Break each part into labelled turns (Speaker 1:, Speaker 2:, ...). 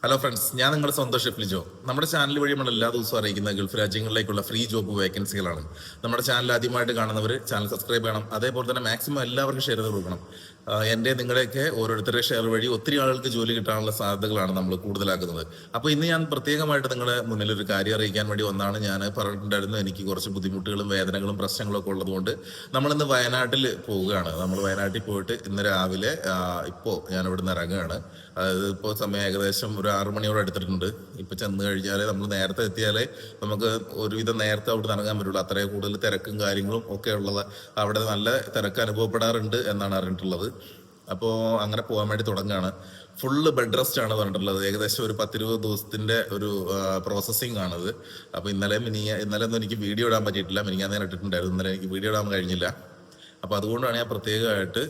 Speaker 1: Hello friends, ഞാൻ നിങ്ങളുടെ സ്വന്തം ഷെഫ് ലിജോ. നമ്മുടെ ചാനൽ വഴി നമ്മൾ എല്ലാ ദിവസവും അറിയിക്കുന്ന ഗൾഫ് രാജ്യങ്ങളിലേക്കുള്ള ഫ്രീ ജോബ് വേക്കൻസികളാണ്. നമ്മുടെ ചാനൽ ആദ്യമായിട്ട് കാണുന്നവർ ചാനൽ സബ്സ്ക്രൈബ് ചെയ്യണം. അതേപോലെ തന്നെ മാക്സിമം എല്ലാവർക്കും ഷെയർ ചെയ്ത് കൊടുക്കണം. എൻ്റെ നിങ്ങളുടെയൊക്കെ ഓരോരുത്തരുടെ ഷെയർ വഴി ഒത്തിരി ആളുകൾക്ക് ജോലി കിട്ടാനുള്ള സാധ്യതകളാണ് നമ്മൾ കൂടുതലാക്കുന്നത്. അപ്പോൾ ഇന്ന് ഞാൻ പ്രത്യേകമായിട്ട് നിങ്ങളുടെ മുന്നിൽ ഒരു കാര്യം അറിയിക്കാൻ വേണ്ടി ഒന്നാണ്. ഞാൻ പറഞ്ഞിട്ടുണ്ടായിരുന്നു, എനിക്ക് കുറച്ച് ബുദ്ധിമുട്ടുകളും വേദനകളും പ്രശ്നങ്ങളൊക്കെ ഉള്ളതുകൊണ്ട് നമ്മളിന്ന് വയനാട്ടിൽ പോവുകയാണ്. നമ്മൾ വയനാട്ടിൽ പോയിട്ട് ഇന്ന് രാവിലെ ഇപ്പോൾ ഞാൻ ഇവിടുന്ന് ഇറങ്ങുകയാണ്. അതായത് ഇപ്പോൾ സമയം ഏകദേശം ഒരു 6 മണിയോടെ എടുത്തിട്ടുണ്ട്. ഇപ്പം ചെന്ന് കഴിഞ്ഞാൽ നമ്മൾ നേരത്തെ എത്തിയാലേ നമുക്ക് ഒരുവിധം നേരത്തെ അവിടെ നിന്ന് ഇറങ്ങാൻ പറ്റുള്ളൂ. അത്രയും കൂടുതൽ തിരക്കും കാര്യങ്ങളും ഒക്കെ ഉള്ളത്. അവിടെ നല്ല തിരക്ക് അനുഭവപ്പെടാറുണ്ട് എന്നാണ് അറിഞ്ഞിട്ടുള്ളത്. അപ്പോൾ അങ്ങനെ പോകാൻ വേണ്ടി തുടങ്ങുകയാണ്. ഫുള്ള് ബെഡ് റെസ്റ്റ് ആണ് പറഞ്ഞിട്ടുള്ളത്. ഏകദേശം ഒരു 10-20 ദിവസത്തിന്റെ ഒരു പ്രോസസ്സിങ് ആണത്. അപ്പോൾ ഇന്നലെ ഒന്നും എനിക്ക് വീഡിയോ ഇടാൻ പറ്റിയിട്ടില്ല. മിനിഞ്ഞാന്ന് ഞാൻ ഇട്ടിട്ടുണ്ടായിരുന്നു. ഇന്നലെ എനിക്ക് വീഡിയോ ഇടാൻ കഴിഞ്ഞില്ല. അപ്പോൾ അതുകൊണ്ടാണ് ഞാൻ പ്രത്യേകമായിട്ട്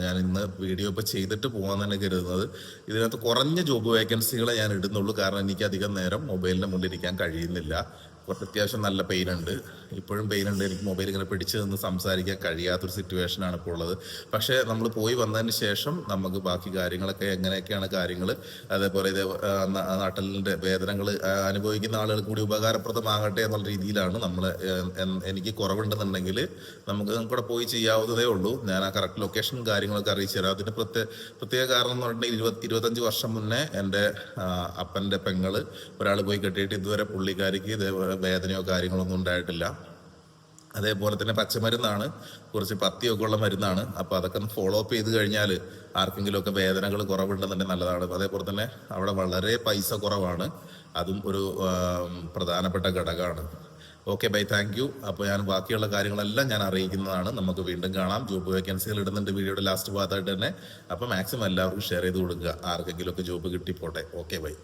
Speaker 1: ഞാൻ ഇന്ന് വീഡിയോ ഇപ്പോൾ ചെയ്തിട്ട് പോകാൻ തന്നെ കരുതുന്നത്. ഇതിനകത്ത് കുറഞ്ഞ ജോബ് വേക്കൻസികളെ ഞാൻ ഇടുന്നുള്ളൂ. കാരണം എനിക്ക് അധികം നേരം മൊബൈലിൻ്റെ മുന്നിലിരിക്കാൻ കഴിയുന്നില്ല. കുറച്ച് അത്യാവശ്യം നല്ല പെയിൻ ഉണ്ട്, ഇപ്പോഴും പെയിൻ ഉണ്ട്. എനിക്ക് മൊബൈൽ ഇങ്ങനെ പിടിച്ച് നിന്ന് സംസാരിക്കാൻ കഴിയാത്തൊരു സിറ്റുവേഷനാണ് ഇപ്പോൾ ഉള്ളത്. പക്ഷേ നമ്മൾ പോയി വന്നതിന് ശേഷം നമുക്ക് ബാക്കി കാര്യങ്ങളൊക്കെ എങ്ങനെയൊക്കെയാണ് കാര്യങ്ങൾ, അതേപോലെ ഇത് നട്ടലിൻ്റെ വേദനകൾ അനുഭവിക്കുന്ന ആളുകൾക്ക് കൂടി ഉപകാരപ്രദമാകട്ടെ എന്നുള്ള രീതിയിലാണ് നമ്മൾ. എനിക്ക് കുറവുണ്ടെന്നുണ്ടെങ്കിൽ നമുക്ക് കൂടെ പോയി ചെയ്യാവുന്നതേ ഉള്ളൂ. ഞാൻ ആ കറക്റ്റ് ലൊക്കേഷൻ കാര്യങ്ങളൊക്കെ അറിയിച്ചു തരാം. അതിന് പ്രത്യേക കാരണം എന്ന് പറഞ്ഞിട്ടുണ്ടെങ്കിൽ 25 വർഷം മുന്നേ എൻ്റെ അപ്പൻ്റെ പെങ്ങള് ഒരാൾ പോയി കെട്ടിയിട്ട് ഇതുവരെ പുള്ളിക്കാരിക്ക് ഇതേപോലെ വേദനയോ കാര്യങ്ങളോ ഒന്നും ഉണ്ടായിട്ടില്ല. അതേപോലെ തന്നെ പച്ചമരുന്നാണ്, കുറച്ച് പത്തിയൊക്കെ ഉള്ള മരുന്നാണ്. അപ്പോൾ അതൊക്കെ ഒന്ന് ഫോളോ അപ്പ് ചെയ്ത് കഴിഞ്ഞാൽ ആർക്കെങ്കിലുമൊക്കെ വേദനകൾ കുറവുണ്ടെന്നുണ്ടെങ്കിൽ നല്ലതാണ്. അതേപോലെ തന്നെ അവിടെ വളരെ പൈസ കുറവാണ്, അതും ഒരു പ്രധാനപ്പെട്ട ഘടകമാണ്. Okay bye, thank you. അപ്പോൾ ഞാൻ ബാക്കിയുള്ള കാര്യങ്ങളെല്ലാം ഞാൻ അറിയിക്കുന്നതാണ്. നമുക്ക് വീണ്ടും കാണാം. ജോബ് വേക്കൻസികൾ ഇടുന്നുണ്ട് വീഡിയോയുടെ ലാസ്റ്റ് ഭാഗത്തായിട്ട് തന്നെ. അപ്പോൾ മാക്സിമം എല്ലാവർക്കും ഷെയർ ചെയ്ത് കൊടുക്കുക, ആർക്കെങ്കിലുമൊക്കെ ജോബ് കിട്ടിപ്പോട്ടെ. Okay by.